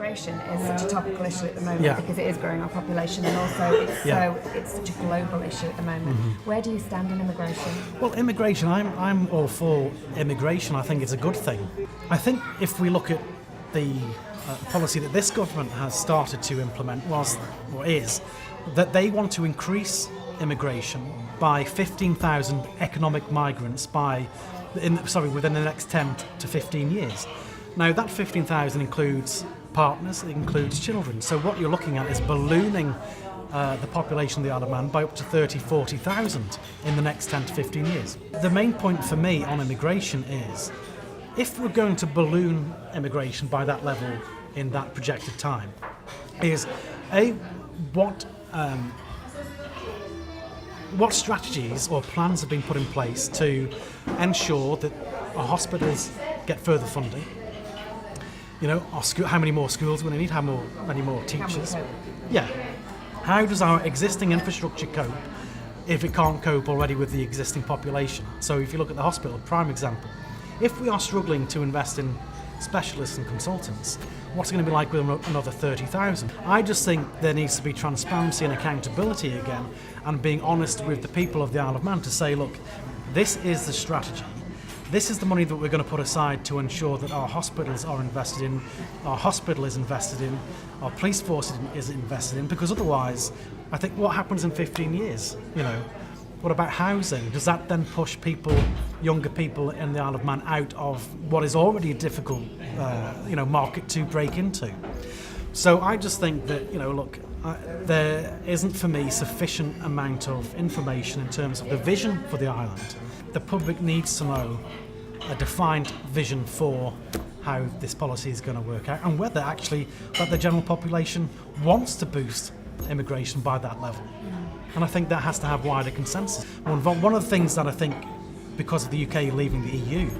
immigration is such a topical issue at the moment Yeah. because it is growing our population, and also it's such a global issue at the moment. Where do you stand on immigration? Well, immigration, I'm all for immigration. I think it's a good thing. I think if we look at the policy that this government has started to implement is that they want to increase immigration by 15,000 economic migrants within the next 10 to 15 years. Now that 15,000 includes partners, it includes children. So what you're looking at is ballooning the population of the Isle of Man by up to 40,000 in the next 10 to 15 years. The main point for me on immigration is, if we're going to balloon immigration by that level in that projected time, is what strategies or plans have been put in place to ensure that our hospitals get further funding? You know, how many more schools we need? How many more teachers? Yeah. How does our existing infrastructure cope if it can't cope already with the existing population? So if you look at the hospital, prime example, if we are struggling to invest in specialists and consultants, what's it going to be like with another 30,000? I just think there needs to be transparency and accountability again, and being honest with the people of the Isle of Man to say, look, this is the strategy. This is the money that we're going to put aside to ensure that our hospitals are invested in, our hospital is invested in, our police force is invested in, because otherwise, I think what happens in 15 years, you know, what about housing? Does that then push younger people in the Isle of Man out of what is already a difficult, market to break into? So I just think that, there isn't for me sufficient amount of information in terms of the vision for the island. The public needs to know a defined vision for how this policy is going to work out, and whether actually that the general population wants to boost immigration by that level. And I think that has to have wider consensus. One of the things that I think, because of the UK leaving the EU,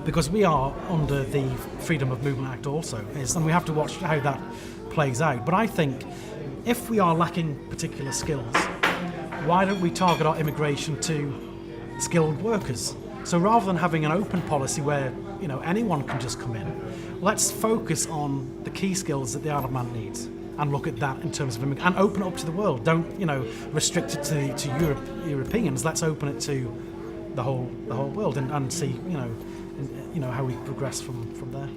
because we are under the Freedom of Movement Act also, and we have to watch how that plays out. But I think if we are lacking particular skills, why don't we target our immigration to skilled workers? So rather than having an open policy where anyone can just come in, let's focus on the key skills that the Isle of Man needs and look at that in terms of and open it up to the world. Don't restrict it to Europeans. Let's open it to the whole world and see how we progress from there.